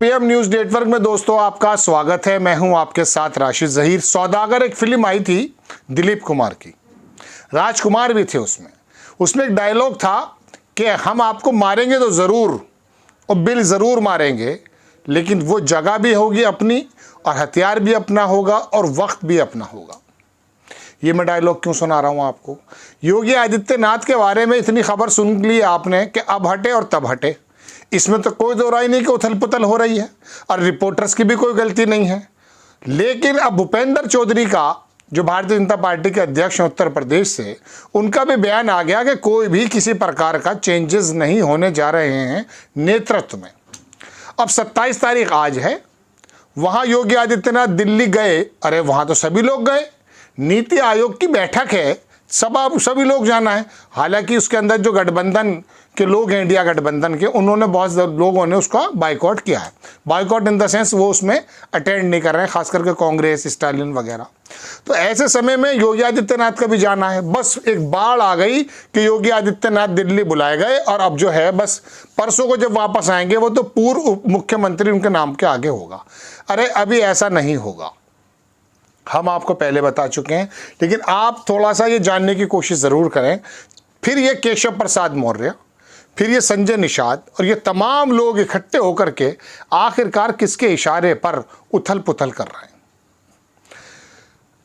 PM news network में दोस्तों आपका स्वागत है। मैं हूं आपके साथ राशिद जहीर। सौदागर एक फिल्म आई थी दिलीप कुमार की, राजकुमार भी थे उसमें एक डायलॉग था कि हम आपको मारेंगे तो ज़रूर और बिल ज़रूर मारेंगे, लेकिन वो जगह भी होगी अपनी और हथियार भी अपना होगा और वक्त भी अपना होगा। ये मैं डायलॉग क्यों सुना रहा हूँ आपको? योगी आदित्यनाथ के बारे में इतनी खबर सुन ली आपने कि अब हटे और तब हटे, इसमें तो कोई दो राय नहीं कि उथल पुथल हो रही है और रिपोर्टर्स की भी कोई गलती नहीं है। लेकिन अब भूपेंद्र चौधरी का, जो भारतीय जनता पार्टी के अध्यक्ष हैं उत्तर प्रदेश से, उनका भी बयान आ गया कि कोई भी किसी प्रकार का चेंजेस नहीं होने जा रहे हैं नेतृत्व में। अब 27 तारीख आज है, वहाँ योगी आदित्यनाथ दिल्ली गए। अरे वहाँ तो सभी लोग गए, नीति आयोग की बैठक है, सभी लोग जाना है। हालांकि उसके अंदर जो गठबंधन के लोग हैं, इंडिया गठबंधन के, उन्होंने बहुत लोगों ने उसका बाइकआउट किया है। बाइकआउट इन द सेंस वो उसमें अटेंड नहीं कर रहे हैं, खास करके कांग्रेस, स्टालिन वगैरह। तो ऐसे समय में योगी आदित्यनाथ का भी जाना है। बस एक बाढ़ आ गई कि योगी आदित्यनाथ दिल्ली बुलाए गए और अब जो है बस परसों को जब वापस आएंगे वो तो पूर्व मुख्यमंत्री उनके नाम के आगे होगा। अरे अभी ऐसा नहीं होगा, हम आपको पहले बता चुके हैं, लेकिन आप थोड़ा सा ये जानने की कोशिश ज़रूर करें। फिर ये केशव प्रसाद मौर्य, फिर ये संजय निषाद और ये तमाम लोग इकट्ठे होकर के आखिरकार किसके इशारे पर उथल पुथल कर रहे हैं।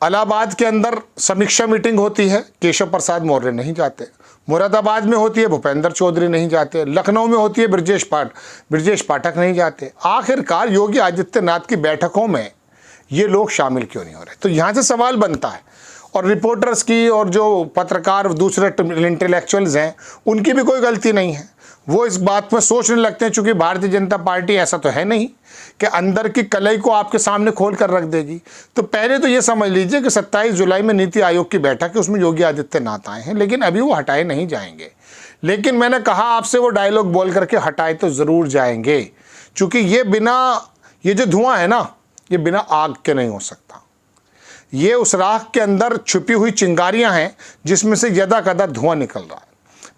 इलाहाबाद के अंदर समीक्षा मीटिंग होती है, केशव प्रसाद मौर्य नहीं जाते। मुरादाबाद में होती है, भूपेंद्र चौधरी नहीं जाते। लखनऊ में होती है, ब्रजेश पाठक नहीं जाते। आखिरकार योगी आदित्यनाथ की बैठकों में ये लोग शामिल क्यों नहीं हो रहे? तो यहाँ से सवाल बनता है। और रिपोर्टर्स की और जो पत्रकार दूसरे इंटेलेक्चुअल्स हैं, उनकी भी कोई गलती नहीं है। वो इस बात में सोचने लगते हैं, चूंकि भारतीय जनता पार्टी ऐसा तो है नहीं कि अंदर की कलई को आपके सामने खोल कर रख देगी। तो पहले तो ये समझ लीजिए कि 27 जुलाई में नीति आयोग की बैठक है, उसमें योगी आदित्यनाथ आए हैं, लेकिन अभी वो हटाए नहीं जाएंगे। लेकिन मैंने कहा आपसे, वो डायलॉग बोल करके हटाए तो ज़रूर जाएंगे, चूँकि ये जो धुआं है ना, ये बिना आग के नहीं हो सकता। ये उस राख के अंदर छुपी हुई चिंगारियां हैं जिसमें से यदा कदा धुआं निकल रहा है।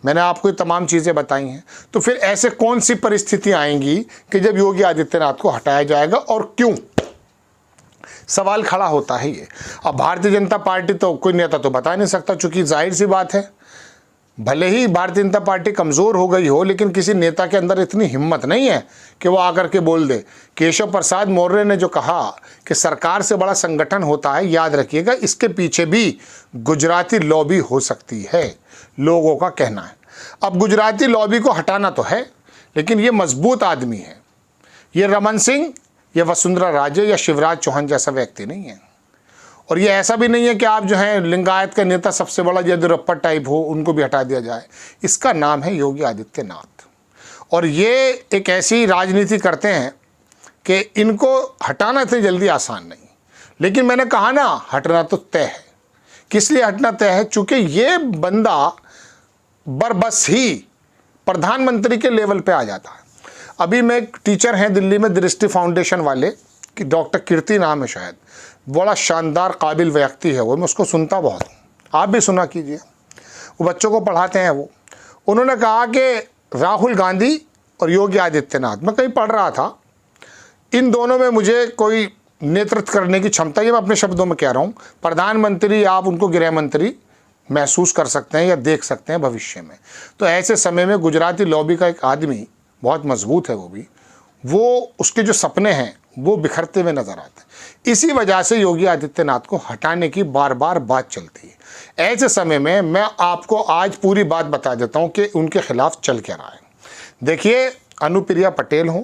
मैंने आपको ये तमाम चीज़ें बताई हैं। तो फिर ऐसे कौन सी परिस्थितियां आएंगी कि जब योगी आदित्यनाथ को हटाया जाएगा और क्यों? सवाल खड़ा होता है ये। अब भारतीय जनता पार्टी तो कोई नेता तो बता नहीं सकता, चूंकि जाहिर सी बात है, भले ही भारतीय जनता पार्टी कमज़ोर हो गई हो, लेकिन किसी नेता के अंदर इतनी हिम्मत नहीं है कि वो आकर के बोल दे। केशव प्रसाद मौर्य ने जो कहा कि सरकार से बड़ा संगठन होता है, याद रखिएगा इसके पीछे भी गुजराती लॉबी हो सकती है, लोगों का कहना है। अब गुजराती लॉबी को हटाना तो है, लेकिन ये मजबूत आदमी है। ये रमन सिंह या वसुंधरा राजे या शिवराज चौहान जैसा व्यक्ति नहीं है। और ये ऐसा भी नहीं है कि आप जो हैं लिंगायत का नेता सबसे बड़ा येदियुरप्पा टाइप हो, उनको भी हटा दिया जाए। इसका नाम है योगी आदित्यनाथ। और ये एक ऐसी राजनीति करते हैं कि इनको हटाना इतनी जल्दी आसान नहीं। लेकिन मैंने कहा ना, हटना तो तय है। किस लिए हटना तय है? चूँकि ये बंदा बरबस ही प्रधानमंत्री के लेवल पे आ जाता है। अभी मैं एक टीचर हैं दिल्ली में, दृष्टि फाउंडेशन वाले, कि डॉक्टर कीर्ति नाम है शायद, बड़ा शानदार काबिल व्यक्ति है वो, मैं उसको सुनता बहुत हूँ, आप भी सुना कीजिए। वो बच्चों को पढ़ाते हैं। उन्होंने कहा कि राहुल गांधी और योगी आदित्यनाथ, मैं कहीं पढ़ रहा था, इन दोनों में मुझे कोई नेतृत्व करने की क्षमता, ये मैं अपने शब्दों में कह रहा हूँ। प्रधानमंत्री आप उनको गृह मंत्री महसूस कर सकते हैं या देख सकते हैं भविष्य में। तो ऐसे समय में गुजराती लॉबी का एक आदमी बहुत मजबूत है, वो उसके जो सपने हैं वो बिखरते हुए नजर आते हैं। इसी वजह से योगी आदित्यनाथ को हटाने की बार बार बात चलती है। ऐसे समय में मैं आपको आज पूरी बात बता देता हूं कि उनके खिलाफ चल क्या रहा है। देखिए, अनुप्रिया पटेल हों,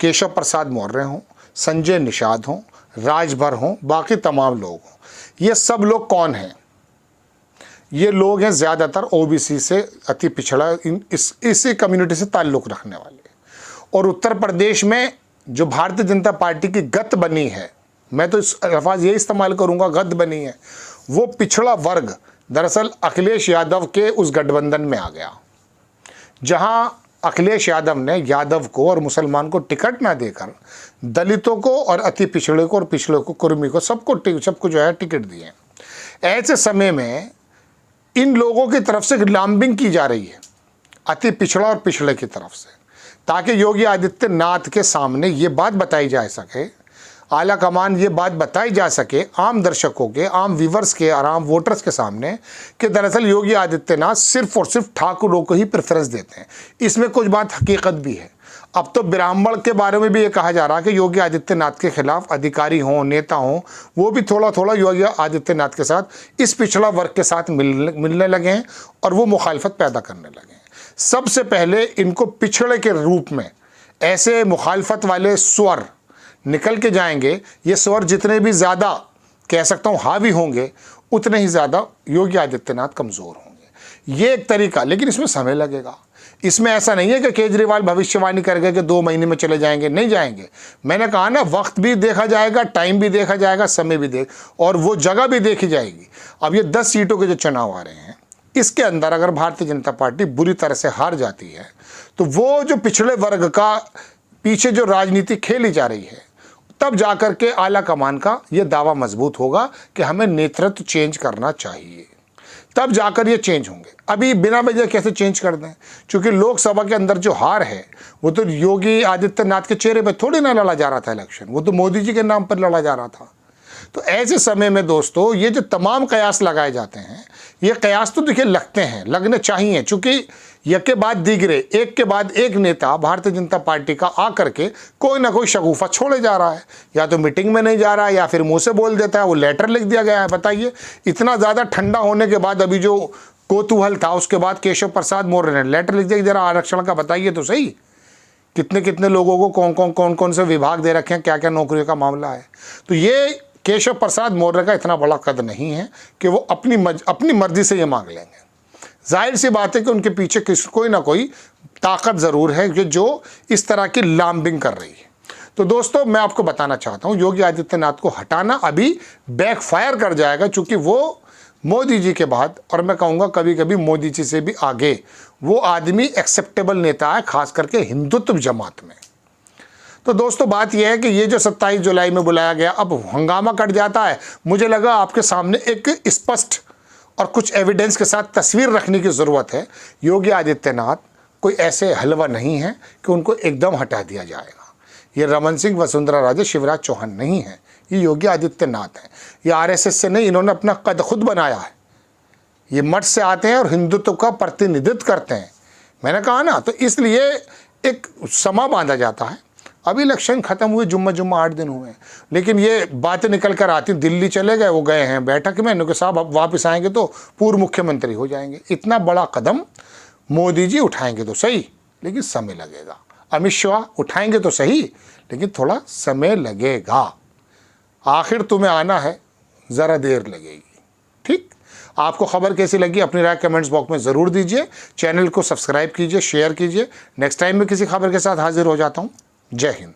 केशव प्रसाद मौर्य हों, संजय निषाद हों, राजभर हों, बाकी तमाम लोग हों, ये सब लोग कौन हैं? ये लोग हैं ज़्यादातर ओबीसी से, अति पिछड़ा, इसी कम्युनिटी से ताल्लुक़ रखने वाले। और उत्तर प्रदेश में जो भारतीय जनता पार्टी की गत बनी है, मैं तो इस अल्फाज ये इस्तेमाल करूंगा, गत बनी है, वो पिछड़ा वर्ग दरअसल अखिलेश यादव के उस गठबंधन में आ गया, जहां अखिलेश यादव ने यादव को और मुसलमान को टिकट ना देकर दलितों को और अति पिछड़े को और पिछड़े को, कुर्मी को, सबको जो है टिकट दिए। ऐसे समय में इन लोगों की तरफ से लॉबिंग की जा रही है, अति पिछड़ा और पिछड़े की तरफ से, ताकि योगी आदित्यनाथ के सामने ये बात बताई जा सके, आला कमान ये बात बताई जा सके आम दर्शकों के, आम व्यूवर्स के और आम वोटर्स के सामने कि दरअसल योगी आदित्यनाथ सिर्फ और सिर्फ ठाकुरों को ही प्रेफरेंस देते हैं। इसमें कुछ बात हकीकत भी है। अब तो ब्राह्मण के बारे में भी ये कहा जा रहा है कि योगी आदित्यनाथ के खिलाफ अधिकारी हों, नेता हों, वो भी थोड़ा थोड़ा योगी आदित्यनाथ के साथ, इस पिछड़ा वर्ग के साथ मिलने लगे हैं और वो मुखालफत पैदा करने लगे हैं। सबसे पहले इनको पिछड़े के रूप में ऐसे मुखालफत वाले स्वर निकल के जाएंगे। ये स्वर जितने भी ज़्यादा कह सकता हूँ हावी होंगे, उतने ही ज़्यादा योगी आदित्यनाथ कमज़ोर होंगे। ये एक तरीका, लेकिन इसमें समय लगेगा। इसमें ऐसा नहीं है कि केजरीवाल भविष्यवाणी कर गए कि 2 महीने में चले जाएंगे, नहीं जाएंगे। मैंने कहा ना, वक्त भी देखा जाएगा, टाइम भी देखा जाएगा, समय भी और वो जगह भी देखी जाएगी। अब ये 10 सीटों के जो चुनाव आ रहे हैं, इसके अंदर अगर भारतीय जनता पार्टी बुरी तरह से हार जाती है तो वो जो पिछड़े वर्ग का पीछे जो राजनीति खेली जा रही है, तब जाकर के आला कमान का ये दावा मजबूत होगा कि हमें नेतृत्व चेंज करना चाहिए, तब जाकर ये चेंज होंगे। अभी बिना वजह कैसे चेंज कर दें? क्योंकि लोकसभा के अंदर जो हार है वो तो योगी आदित्यनाथ के चेहरे पे थोड़ी ना लड़ा जा रहा था इलेक्शन, वो तो मोदी जी के नाम पर लड़ा जा रहा था। तो ऐसे समय में दोस्तों ये जो तमाम कयास लगाए जाते हैं, ये कयास तो देखिए लगते हैं, लगने चाहिए, चूँकि एक के बाद दीगरे, एक के बाद एक नेता भारतीय जनता पार्टी का आकर के कोई ना कोई शगुफा छोड़े जा रहा है। या तो मीटिंग में नहीं जा रहा है या फिर मुंह से बोल देता है, वो लेटर लिख दिया गया है। बताइए, इतना ज़्यादा ठंडा होने के बाद अभी जो कौतूहल था, उसके बाद केशव प्रसाद मौर्य ने लेटर लिख दिया, जरा आरक्षण का बताइए तो सही, कितने कितने लोगों को कौन कौन से विभाग दे रखे हैं, क्या क्या नौकरियों का मामला है। तो ये केशव प्रसाद मौर्य का इतना बड़ा कद नहीं है कि वो अपनी मर्जी से ये मांग लेंगे। जाहिर सी बात है कि उनके पीछे कोई ना कोई ताकत ज़रूर है जो इस तरह की लाम्बिंग कर रही है। तो दोस्तों, मैं आपको बताना चाहता हूँ, योगी आदित्यनाथ को हटाना अभी बैकफायर कर जाएगा, चूँकि वो मोदी जी के बाद, और मैं कहूँगा कभी कभी मोदी जी से भी आगे, वो आदमी एक्सेप्टेबल नेता है, खास करके हिंदुत्व जमात में। तो दोस्तों, बात यह है कि ये जो 27 जुलाई में बुलाया गया, अब हंगामा कट जाता है। मुझे लगा आपके सामने एक स्पष्ट और कुछ एविडेंस के साथ तस्वीर रखने की ज़रूरत है। योगी आदित्यनाथ कोई ऐसे हलवा नहीं है कि उनको एकदम हटा दिया जाएगा। ये रमन सिंह, वसुंधरा राजे, शिवराज चौहान नहीं है, ये योगी आदित्यनाथ हैं। ये आरएसएस से नहीं, इन्होंने अपना कद खुद बनाया है। ये मठ से आते हैं और हिंदुत्व का प्रतिनिधित्व करते हैं। मैंने कहा ना, तो इसलिए एक समा बांधा जाता है। अभी इलेक्शन ख़त्म हुए, जुम्मा 8 दिन हुए हैं, लेकिन ये बातें निकल कर आती। दिल्ली चले गए, वो गए हैं बैठक में, उनके साहब अब वापस आएंगे तो पूर्व मुख्यमंत्री हो जाएंगे। इतना बड़ा कदम मोदी जी उठाएंगे तो सही, लेकिन समय लगेगा। अमित शाह उठाएंगे तो सही, लेकिन थोड़ा समय लगेगा। आखिर तुम्हें आना है, ज़रा देर लगेगी। ठीक, आपको खबर कैसी लगी अपनी राय कमेंट्स बॉक्स में ज़रूर दीजिए। चैनल को सब्सक्राइब कीजिए, शेयर कीजिए। नेक्स्ट टाइम मैं किसी खबर के साथ हाजिर हो जाता हूँ। जय हिंद।